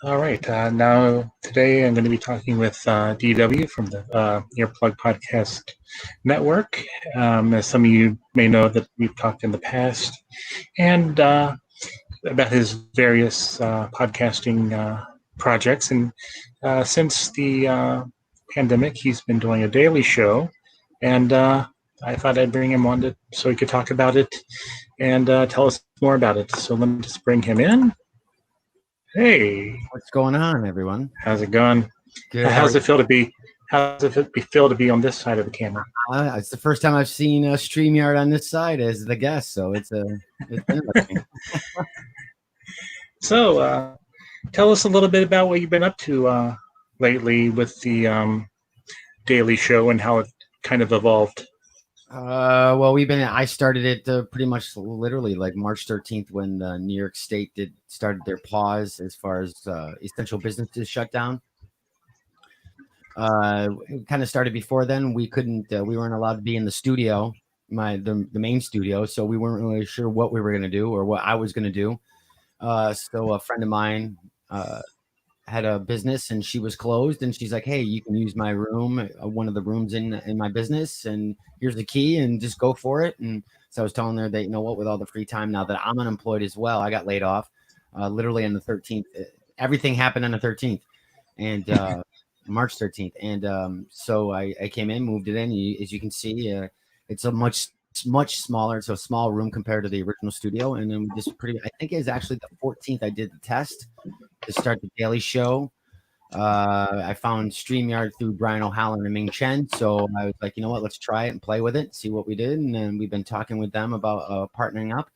All right. Now, today I'm going to be talking with DW from the Earplug Podcast Network. As some of you may know, that we've talked in the past, and about his various podcasting projects. And since the pandemic, he's been doing a daily show, and I thought I'd bring him on so he could talk about it and tell us more about it. So let me just bring him in. Hey, what's going on, everyone? How's it going? Good. How's it feel to be? To be on this side of the camera? It's the first time I've seen StreamYard on this side as the guest, so it's interesting. So, tell us a little bit about what you've been up to lately with the Daily Show and how it kind of evolved. Well, I started it pretty much literally like March 13th when New York State started their pause as far as essential businesses shut down. It kind of started before then. We weren't allowed to be in the studio, the main studio, so we weren't really sure what we were going to do or what I was going to do. So a friend of mine had a business and she was closed, and she's like, hey, you can use my room, one of the rooms in my business, and here's the key and just go for it. And so I was telling her that, you know what, with all the free time now that I'm unemployed as well, I got laid off literally on the 13th. Everything happened on the 13th and March 13th. And so I came in, moved it in. As you can see, it's a much smaller. It's a small room compared to the original studio. And then I think it's actually the 14th I did the test to start the daily show. I found StreamYard through Brian O'Halloran and Ming Chen. So I was like, you know what, let's try it and play with it, see what we did. And then we've been talking with them about partnering up.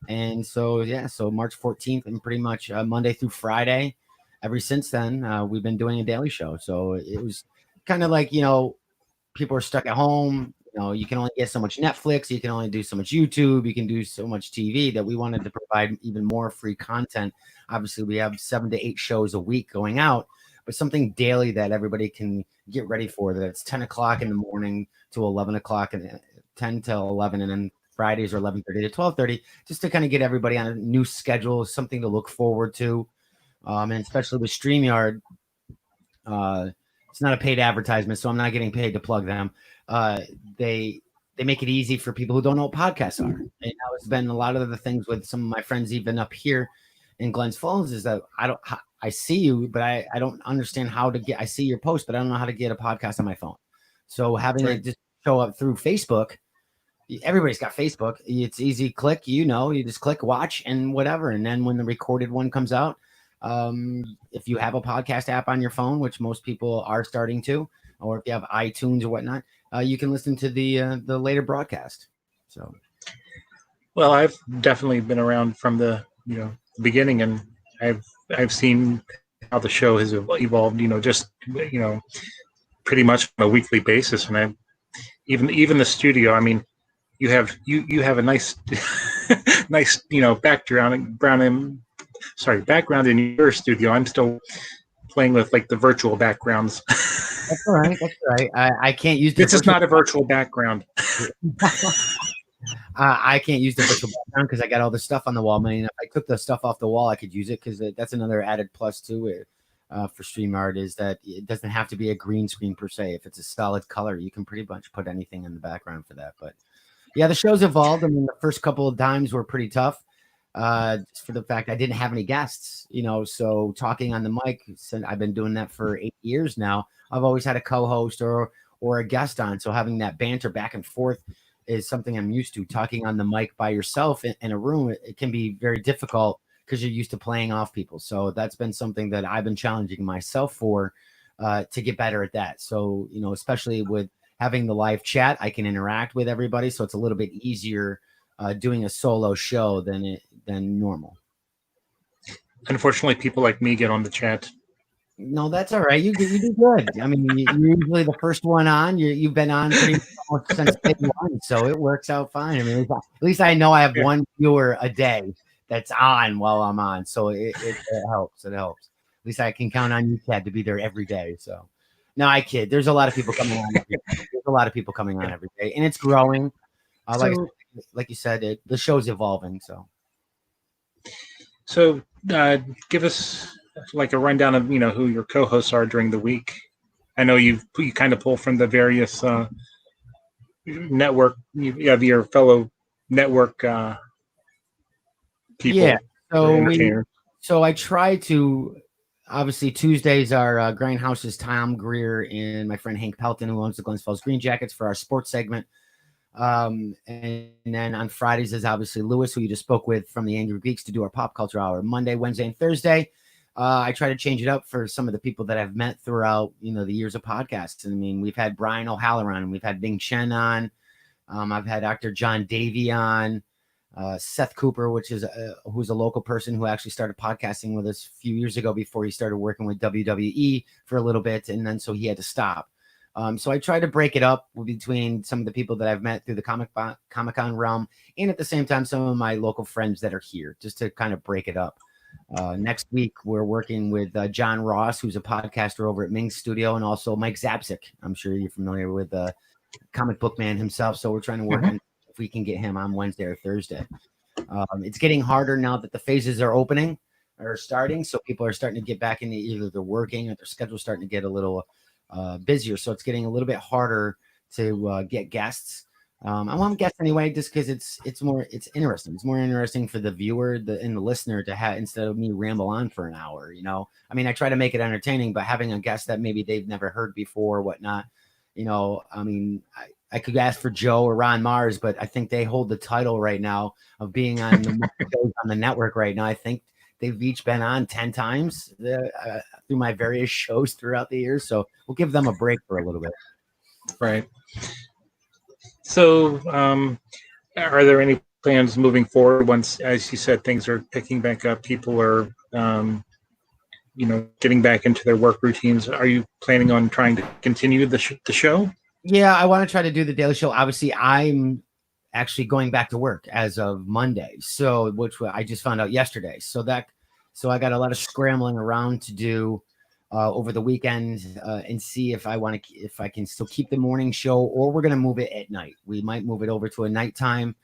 And so, so March 14th and pretty much Monday through Friday, ever since then, we've been doing a daily show. So it was kind of like, people are stuck at home. You can only get so much Netflix. You can only do so much YouTube. You can do so much TV that we wanted to provide even more free content. Obviously, we have 7 to 8 shows a week going out, but something daily that everybody can get ready for. That it's 10 o'clock in the morning to 11 o'clock and 10 to 11, and then Fridays are 11:30 to 12:30, just to kind of get everybody on a new schedule, something to look forward to. And especially with StreamYard, it's not a paid advertisement, so I'm not getting paid to plug them. They make it easy for people who don't know what podcasts are. And now it's been a lot of the things with some of my friends, even up here in Glens Falls, is that I see you, but I don't understand how to I see your post, but I don't know how to get a podcast on my phone. So having it just show up through Facebook, everybody's got Facebook. It's easy. Click, you just click, watch, and whatever. And then when the recorded one comes out, if you have a podcast app on your phone, which most people are starting to, or if you have iTunes or whatnot, you can listen to the later broadcast. So, well, I've definitely been around from the beginning, and I've seen how the show has evolved. Pretty much on a weekly basis, and I even the studio. I mean, you have a nice nice background in your studio. I'm still playing with like the virtual backgrounds. That's all right. I can't use this is not a virtual background. I can't use the virtual background because I got all the stuff on the wall. I mean, if I took the stuff off the wall, I could use it, because that's another added plus to it for StreamYard, is that it doesn't have to be a green screen per se. If it's a solid color, you can pretty much put anything in the background for that. But yeah, the show's evolved. I mean, the first couple of times were pretty tough. Just for the fact I didn't have any guests, so talking on the mic, since I've been doing that for 8 years now, I've always had a co-host or a guest on. So having that banter back and forth is something I'm used to. Talking on the mic by yourself in a room, it can be very difficult because you're used to playing off people. So that's been something that I've been challenging myself for to get better at that. So, especially with having the live chat, I can interact with everybody. So it's a little bit easier doing a solo show than normal. Unfortunately, people like me get on the chat. No, that's all right. You do good. I mean, you're usually the first one on. You've been on pretty much since day one, so it works out fine. I mean, at least I know I have one viewer a day that's on while I'm on, so it helps. It helps. At least I can count on you, Chad, to be there every day. So, no, I kid. There's a lot of people coming on. Every day, and it's growing. Like you said, the show's evolving. So give us like a rundown of who your co-hosts are during the week? I know you kind of pull from the various network. You have your fellow network people Yeah. or So entertainers. I try to, obviously Tuesdays are Grindhouse's Tom Greer and my friend Hank Pelton, who owns the Glens Falls Green Jackets, for our sports segment. And then on Fridays is obviously Lewis, who you just spoke with from the Angry Geeks, to do our pop culture hour. Monday, Wednesday, and Thursday, I try to change it up for some of the people that I've met throughout the years of podcasts. And I mean, we've had Brian O'Halloran, we've had Bing Chen on, I've had Dr. John Davey on. Seth Cooper, who's a local person who actually started podcasting with us a few years ago before he started working with WWE for a little bit, and then so he had to stop. So I try to break it up between some of the people that I've met through the Comic-Con realm, and at the same time some of my local friends that are here, just to kind of break it up. Next week we're working with John Ross, who's a podcaster over at Ming's Studio, and also Mike Zapsik. I'm sure you're familiar with Comic Book Man himself, so we're trying to work on if we can get him on Wednesday or Thursday. It's getting harder now that the phases are starting. So people are starting to get back into either they're working or their schedule's starting to get a little busier. So it's getting a little bit harder to get guests. I want guests anyway, just because it's interesting. It's more interesting for the viewer and the listener to have, instead of me ramble on for an hour. I mean, I try to make it entertaining, but having a guest that maybe they've never heard before, whatnot. I mean, I could ask for Joe or Ron Mars, but I think they hold the title right now of being on the shows on the network right now. I think they've each been on 10 times through my various shows throughout the years. So we'll give them a break for a little bit. Right. So are there any plans moving forward once, as you said, things are picking back up, people are getting back into their work routines? Are you planning on trying to continue the show? Yeah, I want to try to do the daily show. Obviously, I'm actually going back to work as of Monday, which I just found out yesterday. So I got a lot of scrambling around to do over the weekend and see if I can still keep the morning show, or we're going to move it at night. We might move it over to a nighttime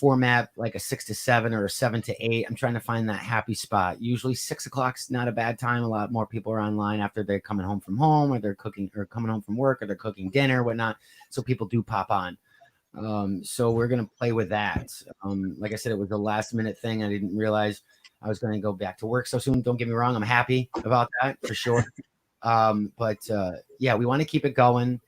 format, like a 6 to 7 or a 7 to 8. I'm trying to find that happy spot. Usually 6 o'clock's not a bad time. A lot more people are online after they're coming home from home, or they're cooking, or coming home from work, or they're cooking dinner, whatnot. So people do pop on. So we're going to play with that. Like I said, it was a last minute thing. I didn't realize I was going to go back to work so soon. Don't get me wrong. I'm happy about that for sure. But yeah, we want to keep it going.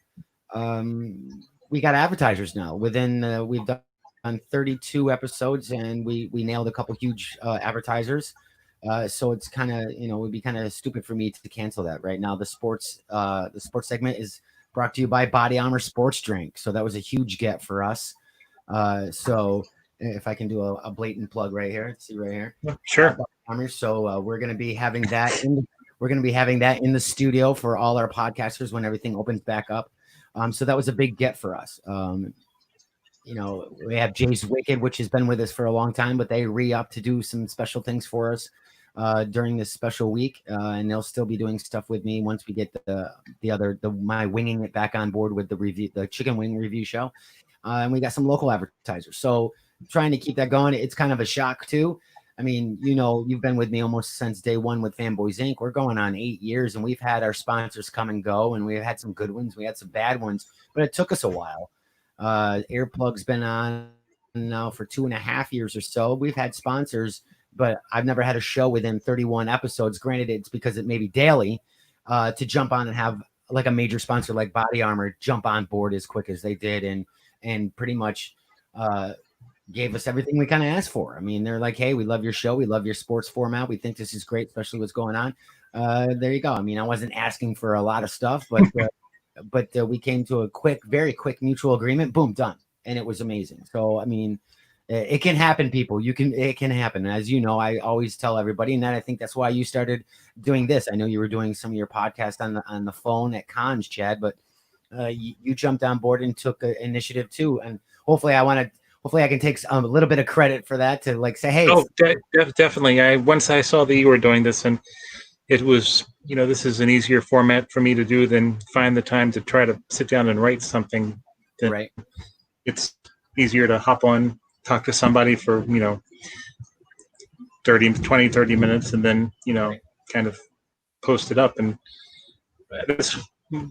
We got advertisers now we've done on 32 episodes, and we nailed a couple huge advertisers. So it's kind of, it would be kind of stupid for me to cancel that right now. The sports segment is brought to you by Body Armor Sports Drink. So that was a huge get for us. So if I can do a blatant plug right here, see right here. Sure. So we're going to be having that in the studio for all our podcasters when everything opens back up. So that was a big get for us. We have Jay's Wicked, which has been with us for a long time, but they re-up to do some special things for us during this special week, and they'll still be doing stuff with me once we get my winging it back on board with the chicken wing review show. And we got some local advertisers, so trying to keep that going. It's kind of a shock too. I mean, you've been with me almost since day one with Fanboys Inc. We're going on 8 years, and we've had our sponsors come and go, and we've had some good ones, we had some bad ones, but it took us a while. Earplug's been on now for 2.5 years or so. We've had sponsors, but I've never had a show within 31 episodes. Granted, it's because it may be daily, to jump on and have like a major sponsor like Body Armor jump on board as quick as they did, and pretty much gave us everything we kind of asked for. I mean, they're like, hey, we love your show. We love your sports format. We think this is great, especially what's going on. There you go. I mean, I wasn't asking for a lot of stuff, but we came to a very quick mutual agreement. Boom, done. And it was amazing. So, I mean, it can happen, people. It can happen. And as you know, I always tell everybody, and I think that's why you started doing this. I know you were doing some of your podcast on the phone at cons, Chad, but you jumped on board and took the initiative too. And hopefully I can take a little bit of credit for that to like say, hey. Oh, definitely. Once I saw that you were doing this, and it was, this is an easier format for me to do than find the time to try to sit down and write something. Right. It's easier to hop on, talk to somebody for, 30 minutes, and then, kind of post it up. And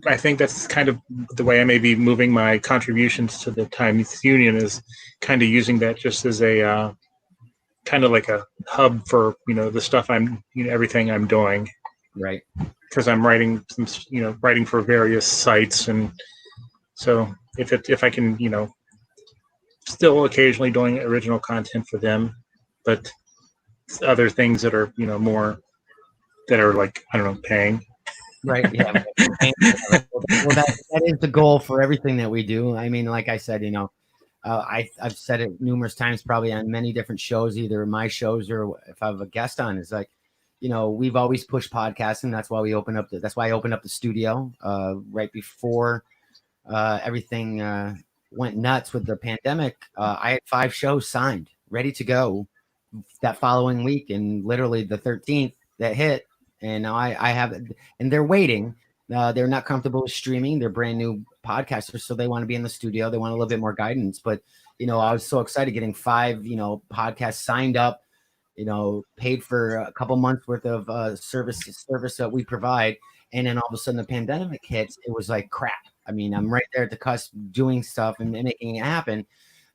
I think that's kind of the way I may be moving my contributions to the Times Union, is kind of using that just as a kind of like a hub for, the stuff everything I'm doing. Right. Because I'm writing writing for various sites, and so if I can, still occasionally doing original content for them, but other things that are, more that are like, I don't know, paying. Right. Yeah. Well, that is the goal for everything that we do. I mean, like I said, I've said it numerous times, probably on many different shows, either my shows or if I have a guest on, is like, we've always pushed podcasting. That's why I opened up the studio right before everything went nuts with the pandemic. I had 5 shows signed, ready to go that following week, and literally the 13th that hit. And now I have, and they're waiting. They're not comfortable with streaming. They're brand new podcasters, so they want to be in the studio. They want a little bit more guidance. But I was so excited getting 5 podcasts signed up. Paid for a couple months worth of service that we provide, and then all of a sudden the pandemic hits. It was like crap. I mean, I'm right there at the cusp doing stuff and making it happen,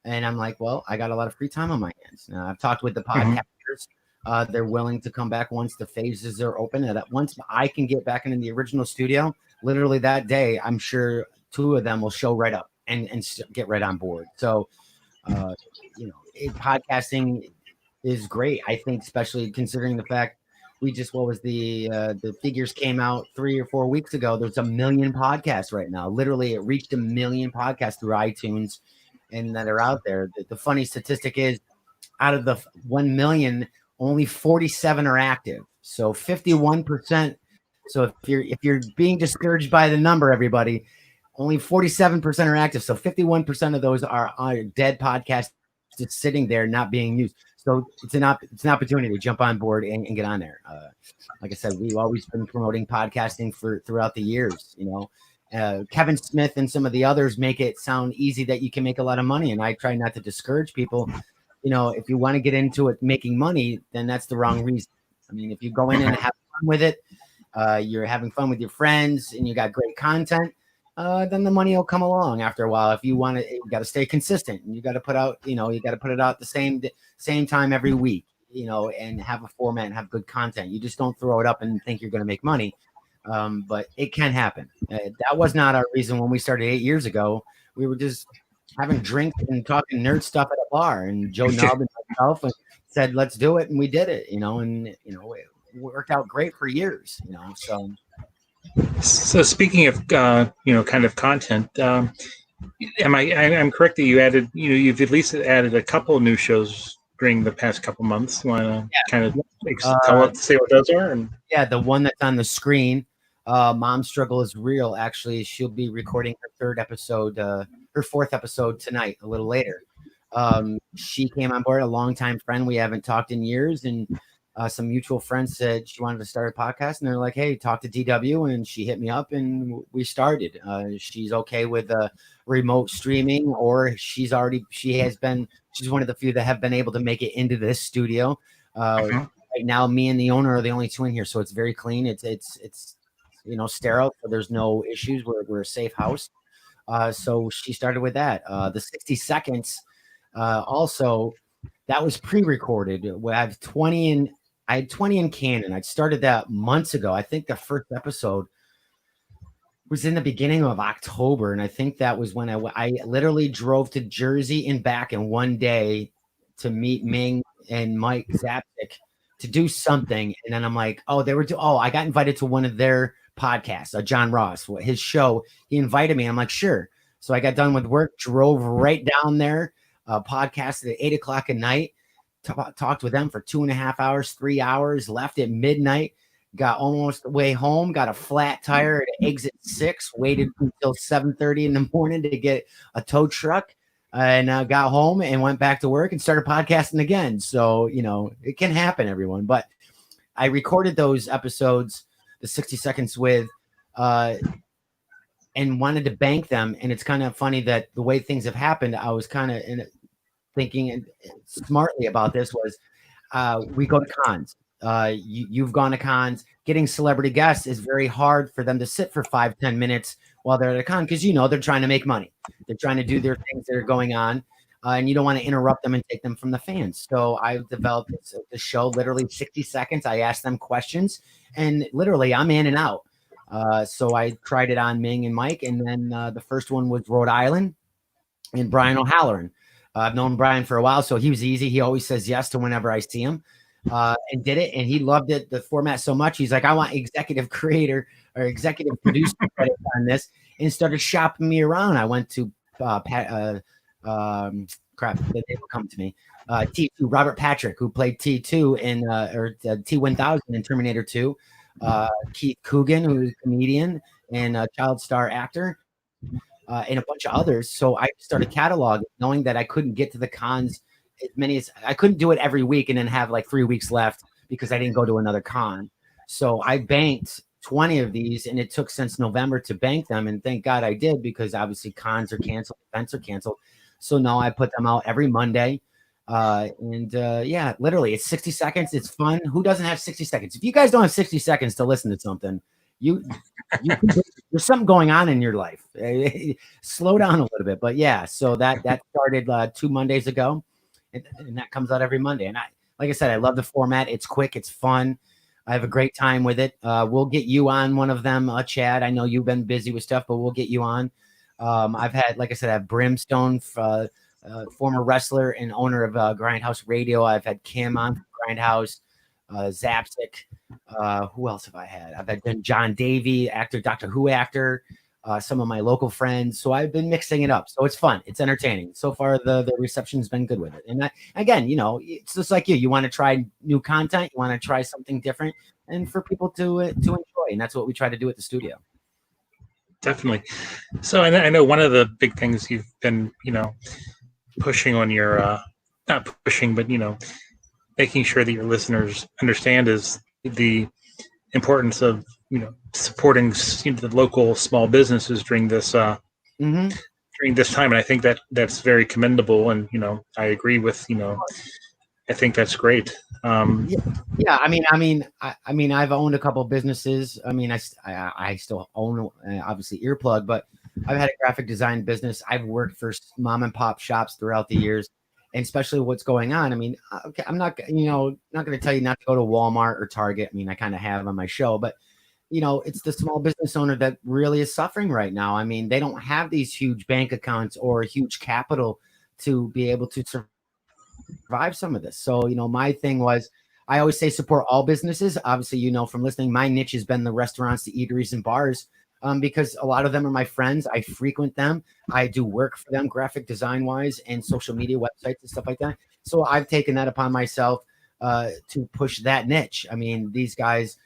and I'm like, well, I got a lot of free time on my hands. Now, I've talked with the podcasters. They're willing to come back once the phases are open. And once I can get back into the original studio, literally that day, I'm sure 2 of them will show right up and get right on board. So, podcasting is great. I think, especially considering the fact what was the figures came out 3 or 4 weeks ago. There's 1 million podcasts right now. Literally, it reached 1 million podcasts through iTunes and that are out there. The funny statistic is, out of the 1 million, only 47 are active. So 51%. So if you're being discouraged by the number, everybody, only 47% are active. So 51% of those are dead podcasts just sitting there not being used. So it's an opportunity to jump on board and get on there. Like I said, we've always been promoting podcasting throughout the years. Kevin Smith and some of the others make it sound easy that you can make a lot of money, and I try not to discourage people. If you want to get into it making money, then that's the wrong reason. I mean, if you go in and have fun with it, you're having fun with your friends, and you got great content, then the money will come along after a while. If you want to, you got to stay consistent, and you got to put out, you got to put it out the same time every week, and have a format and have good content. You just don't throw it up and think you're going to make money. But it can happen. That was not our reason when we started 8 years ago. We were just having drinks and talking nerd stuff at a bar, and Joe Nub and myself said, let's do it. And we did it, and it worked out great for years, So speaking of, kind of content, I'm correct that you added, you've at least added a couple of new shows during the past couple months. You want to kind of say what those are? And yeah, the one that's on the screen, Mom Struggle is Real. Actually, she'll be recording her 4th episode tonight, a little later. She came on board, a longtime friend. We haven't talked in years, and some mutual friends said she wanted to start a podcast, and they're like, hey, talk to DW, and she hit me up, and we started. She's okay with remote streaming, or she's one of the few that have been able to make it into this studio. Right now, me and the owner are the only 2 in here, so it's very clean. It's sterile, so there's no issues. We're a safe house. So she started with that. The 60 seconds, also, that was pre-recorded. I had 20 in Canon. I started that months ago. I think the first episode was in the beginning of October, and I think that was when I literally drove to Jersey and back in one day to meet Ming and Mike Zapsik to do something. And then I'm like, I got invited to one of their podcasts, John Ross, his show. He invited me. I'm like, sure. So I got done with work, drove right down there, podcasted at 8:00 at night, talked with them for 2.5 hours, 3 hours, left at midnight, got almost the way home, got a flat tire at exit 6, waited until 7:30 in the morning to get a tow truck, and got home and went back to work and started podcasting again. So, it can happen, everyone. But I recorded those episodes, the 60 seconds with, and wanted to bank them. And it's kind of funny that the way things have happened, I was kind of thinking smartly about this was, we go to cons. You've gone to cons. Getting celebrity guests is very hard for them to sit for 5-10 minutes while they're at a con because they're trying to make money. They're trying to do their things that are going on, and you don't want to interrupt them and take them from the fans. So I've developed this show, literally 60 seconds. I ask them questions, and literally I'm in and out. So I tried it on Ming and Mike, and then the first one was Rhode Island and Brian O'Halloran. I've known Brian for a while, so he was easy. He always says yes to whenever I see him. And did it, and he loved it, the format so much. He's like, I want executive creator or executive producer credit on this, and started shopping me around. I went to crap, they will come to me. T2, Robert Patrick, who played T2 in or T1000 in Terminator 2. Keith Coogan, who's a comedian and a child star actor, and a bunch of others. So I started cataloging, knowing that I couldn't get to the cons as many as I couldn't do it every week and then have like 3 weeks left because I didn't go to another con. So I banked 20 of these, and it took since November to bank them. And thank God I did, because obviously cons are canceled, events are canceled. So now I put them out every Monday. Yeah, literally it's 60 seconds. It's fun. Who doesn't have 60 seconds? If you guys don't have 60 seconds to listen to something, there's something going on in your life. Slow down a little bit. But yeah, so that started 2 Mondays ago, and that comes out every Monday. And like I said, I love the format. It's quick, it's fun. I have a great time with it. We'll get you on one of them, Chad. I know you've been busy with stuff, but we'll get you on. I've had, like I said, I have Brimstone, former wrestler and owner of Grindhouse Radio. I've had Kim on from Grindhouse, Zapsik. Who else have I had? I've had John Davey, actor, Doctor Who actor, some of my local friends. So I've been mixing it up. So it's fun. It's entertaining. So far, the reception's been good with it. And again, it's just like you want to try new content. You want to try something different, and for people to enjoy. And that's what we try to do at the studio. Definitely. So I know one of the big things you've been, pushing on your, not pushing, but, making sure that your listeners understand is the importance of, supporting the local small businesses during this, during this time. And I think that's very commendable. And, I agree with, I think that's great. Yeah. I mean, I've owned a couple of businesses. I mean, I still own obviously Earplug, but I've had a graphic design business. I've worked for mom and pop shops throughout the years, and especially what's going on. I mean, okay, I'm not going to tell you not to go to Walmart or Target. I mean, I kind of have on my show, but it's the small business owner that really is suffering right now. I mean, they don't have these huge bank accounts or huge capital to be able to survive some of this. So, my thing was, I always say support all businesses. Obviously, from listening, my niche has been the restaurants, the eateries, and bars, because a lot of them are my friends. I frequent them. I do work for them, graphic design wise, and social media websites and stuff like that. So I've taken that upon myself to push that niche. I mean, these guys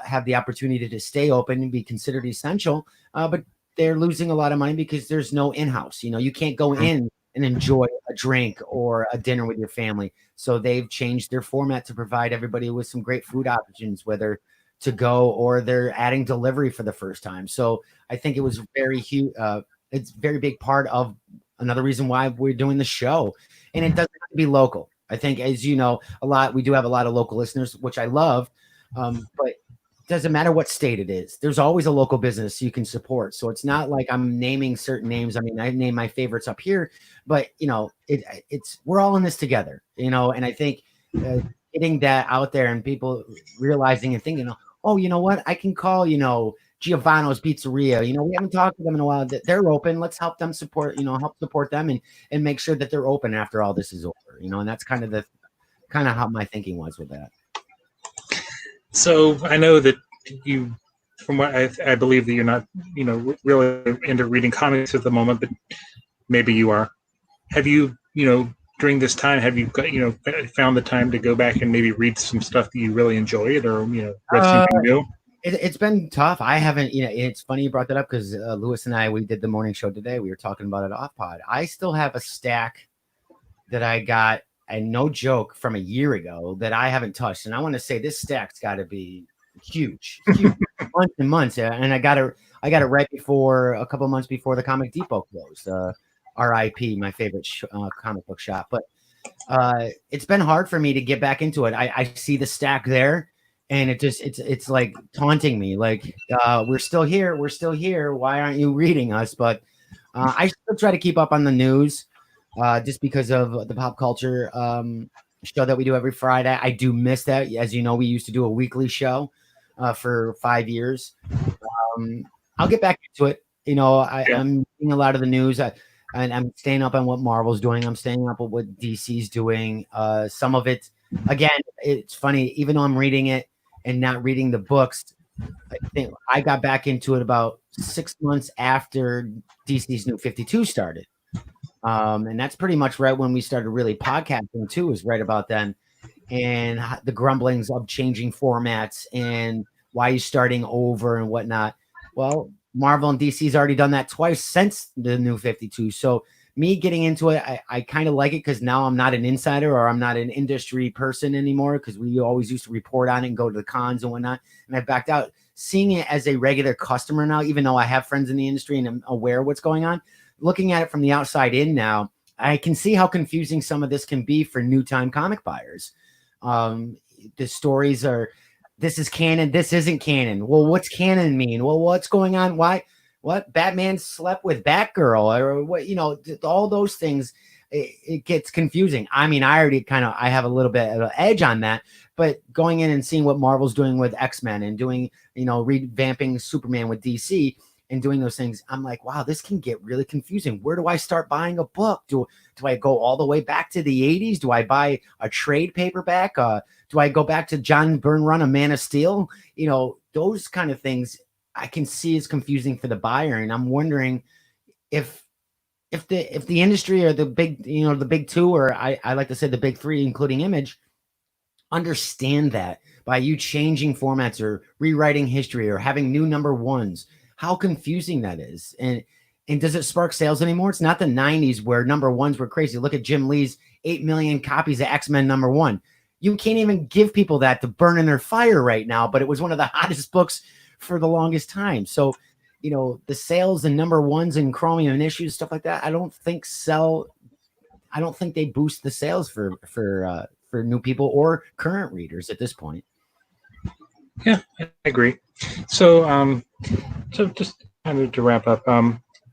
have the opportunity to stay open and be considered essential, but they're losing a lot of money because there's no in-house. You can't go in and enjoy a drink or a dinner with your family. So they've changed their format to provide everybody with some great food options, whether to go or they're adding delivery for the first time. So I think it was very huge. It's a very big part of another reason why we're doing the show. And it doesn't have to be local. I think, as you know, we do have a lot of local listeners, which I love. But it doesn't matter what state it is. There's always a local business you can support. So it's not like I'm naming certain names. I mean, I name my favorites up here, but it's we're all in this together, and I think getting that out there and people realizing and thinking, oh, you know what? I can call, Giovanno's Pizzeria. We haven't talked to them in a while. They're open. Let's help them support, help support them and make sure that they're open after all this is over, and that's kind of how my thinking was with that. So I know that you, from what I believe that you're not, really into reading comics at the moment, but maybe you are. Have you, during this time, have you got, found the time to go back and maybe read some stuff that you really enjoyed, or read something new? It's been tough. I haven't, it's funny you brought that up because Lewis and I, we did the morning show today. We were talking about it off pod. I still have a stack that I got, and no joke, from a year ago that I haven't touched. And I want to say this stack's got to be huge months and months. And I got it right before, a couple months before the Comic Depot closed. RIP, my favorite comic book shop. But It's been hard for me to get back into it. I see the stack there, and it's like taunting me. Like, we're still here. We're still here. Why aren't you reading us? But I still try to keep up on the news, just because of the pop culture show that we do every Friday. I do miss that. As you know, we used to do a weekly show for 5 years. I'll get back into it. I'm reading a lot of the news. And I'm staying up on what Marvel's doing. I'm staying up on what DC's doing. Some of it, again, it's funny. Even though I'm reading it and not reading the books, I think I got back into it about 6 months after DC's New 52 started. And that's pretty much right when we started really podcasting too, is right about then. And the grumblings of changing formats and why you're starting over and whatnot. Well, Marvel and DC's already done that twice since the New 52. So me getting into it, I kind of like it because now I'm not an insider or I'm not an industry person anymore, because we always used to report on it and go to the cons and whatnot. And I backed out. Seeing it as a regular customer now, even though I have friends in the industry and I'm aware of what's going on, looking at it from the outside in now, I can see how confusing some of this can be for new time comic buyers. The stories are, this is canon, this isn't canon. Well, what's canon mean? Well, what's going on? Why? What? Batman slept with Batgirl, or what? All those things. It gets confusing. I mean, I already I have a little bit of an edge on that, but going in and seeing what Marvel's doing with X-Men and doing, revamping Superman with DC and doing those things, I'm like, wow, this can get really confusing. Where do I start buying a book? Do I go all the way back to the 80s? Do I buy a trade paperback? Do I go back to John Byrne run a Man of Steel? Those kind of things I can see is confusing for the buyer. And I'm wondering if the industry or the big, the big two, or I like to say the big three, including Image, understand that by you changing formats or rewriting history or having new number ones, how confusing that is. And does it spark sales anymore? It's not the 90s where number ones were crazy. Look at Jim Lee's 8 million copies of X-Men number one. You can't even give people that to burn in their fire right now, but it was one of the hottest books for the longest time. So, the sales and number ones and Chromium and issues, stuff like that, I don't think they boost the sales for new people or current readers at this point. Yeah, I agree. So, so just kind of to wrap up,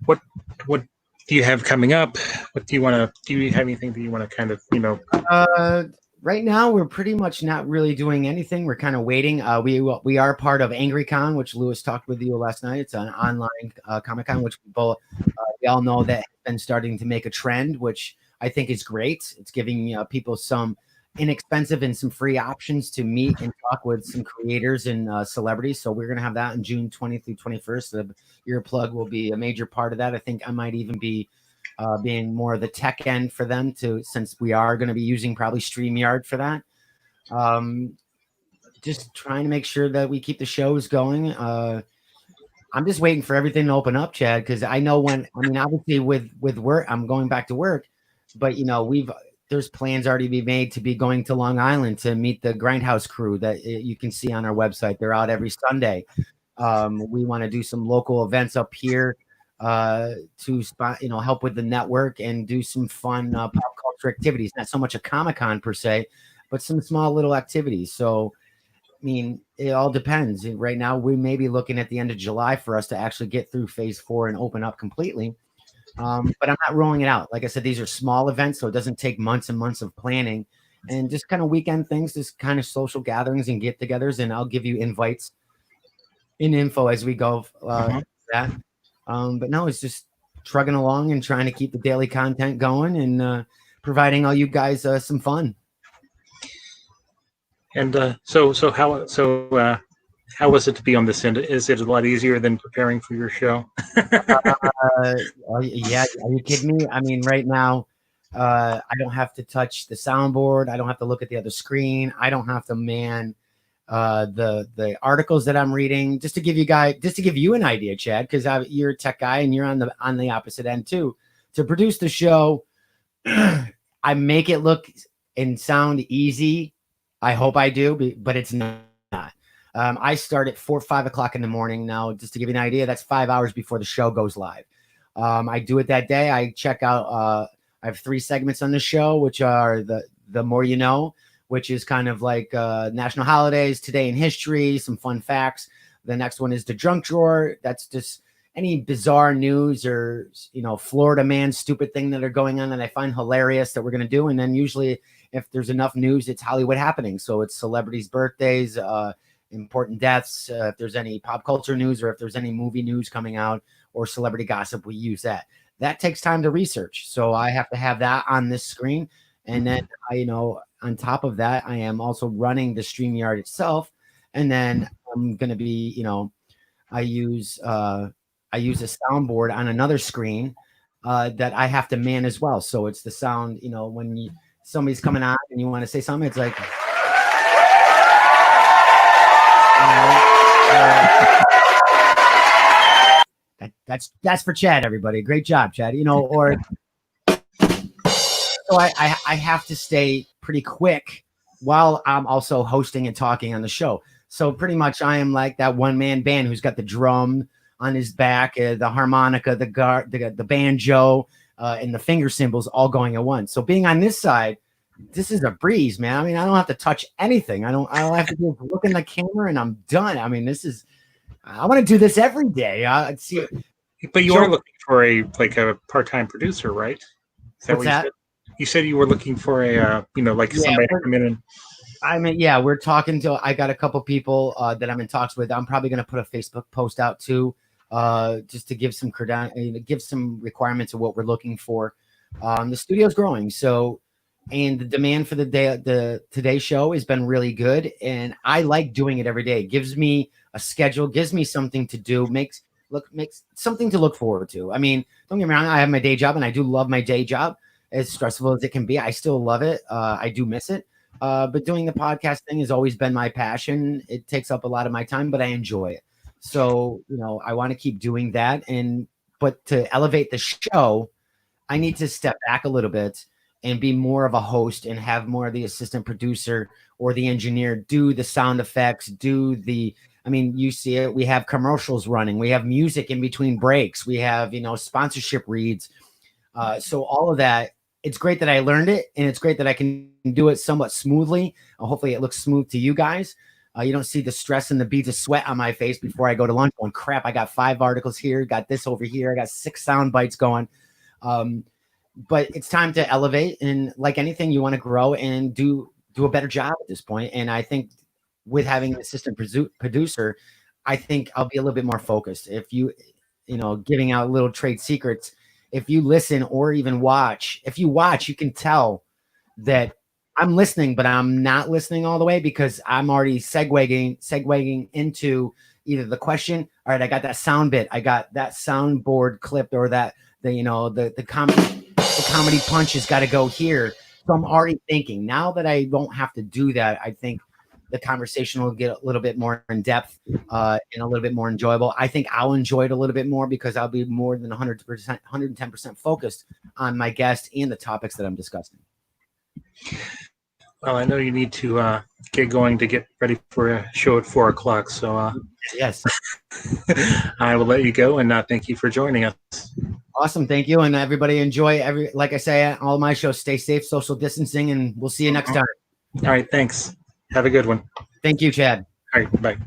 what do you have coming up? What do you want to? Do you have anything that you want to kind of, Right now, we're pretty much not really doing anything. We're kind of waiting. We are part of AngryCon, which Lewis talked with you last night. It's an online Comic Con, which we all know that has been starting to make a trend, which I think is great. It's giving people some inexpensive and some free options to meet and talk with some creators and celebrities. So we're going to have that on June 20th through 21st. The Earplug will be a major part of that. I think I might even be being more of the tech end for them, since we are going to be using probably StreamYard for that. Just trying to make sure that we keep the shows going. I'm just waiting for everything to open up, Chad, because I know obviously with work, I'm going back to work, but there's plans already to be made to be going to Long Island to meet the Grindhouse crew that you can see on our website. They're out every Sunday. We want to do some local events up here to help with the network and do some fun pop culture activities. Not so much a Comic-Con per se, but some small little activities. So, it all depends. Right now, we may be looking at the end of July for us to actually get through phase 4 and open up completely. But I'm not rolling it out. Like I said, these are small events, so it doesn't take months and months of planning, and just kind of weekend things, just kind of social gatherings and get-togethers. And I'll give you invites and info as we go. That. But no, it's just trugging along and trying to keep the daily content going and providing all you guys some fun. And so how was it to be on this end? Is it a lot easier than preparing for your show? Yeah, are you kidding me? Right now, I don't have to touch the soundboard. I don't have to look at the other screen. I don't have to man the articles that I'm reading. Just to give you an idea, Chad, because you're a tech guy and you're on the opposite end too. To produce the show, I make it look and sound easy. I hope I do, but it's not. I start at 4 or 5 o'clock in the morning now. Just to give you an idea, that's 5 hours before the show goes live. I do it that day. I check out I have 3 segments on the show, which are the More You Know, which is kind of like national holidays, today in history, some fun facts. The next one is the Junk Drawer. That's just any bizarre news or, Florida man stupid thing that are going on that I find hilarious that we're going to do. And then usually if there's enough news, it's Hollywood happening. So it's celebrities' birthdays, important deaths, if there's any pop culture news, or if there's any movie news coming out or celebrity gossip, we use that. That takes time to research. So I have to have that on this screen. And then on top of that, I am also running the StreamYard itself. And then I'm going to be, I use a soundboard on another screen that I have to man as well. So it's the sound, when somebody's coming on and you want to say something, it's like, that's for Chad, everybody. Great job, Chad. Or so I have to stay pretty quick while I'm also hosting and talking on the show. So pretty much I am like that one-man band who's got the drum on his back, the harmonica, the banjo, and the finger cymbals all going at once. So being on this side, this is a breeze, man. I mean, I don't have to touch anything. I don't have to look in the camera and I'm done. I mean, I want to do this every day. See, but you are looking for a part-time producer, right? Is that what's that? You said you were looking for a, somebody to come in and. I mean, yeah, we're talking to. I got a couple people that I'm in talks with. I'm probably going to put a Facebook post out too, just to give some give some requirements of what we're looking for. The studio's growing, and the demand for the Today show has been really good, and I like doing it every day. It gives me a schedule, gives me something to do, makes something to look forward to. I mean, don't get me wrong, I have my day job, and I do love my day job. As stressful as it can be, I still love it. I do miss it. But doing the podcast thing has always been my passion. It takes up a lot of my time, but I enjoy it. So, I want to keep doing that. But to elevate the show, I need to step back a little bit and be more of a host and have more of the assistant producer or the engineer do the sound effects, you see it. We have commercials running. We have music in between breaks. We have, sponsorship reads. So all of that, it's great that I learned it, and it's great that I can do it somewhat smoothly. Hopefully it looks smooth to you guys. You don't see the stress and the beads of sweat on my face before I go to lunch going, crap, I got 5 articles here, got this over here, I got 6 sound bites going. But it's time to elevate, and like anything, you want to grow and do a better job at this point. And I think with having an assistant producer, I think I'll be a little bit more focused. If giving out little trade secrets, if you listen or even watch, you can tell that I'm listening, but I'm not listening all the way because I'm already segueing into either the question. All right, I got that sound bit. I got that soundboard clipped, or that the comedy punch has got to go here. So I'm already thinking. Now that I won't have to do that, I think the conversation will get a little bit more in depth and a little bit more enjoyable. I think I'll enjoy it a little bit more because I'll be more than 100%, 110% focused on my guest and the topics that I'm discussing. Well, I know you need to get going to get ready for a show at 4:00. So yes, I will let you go, and thank you for joining us. Awesome. Thank you. And everybody enjoy like I say, all my shows, stay safe, social distancing, and we'll see you next time. All right. Thanks. Have a good one. Thank you, Chad. All right. Bye.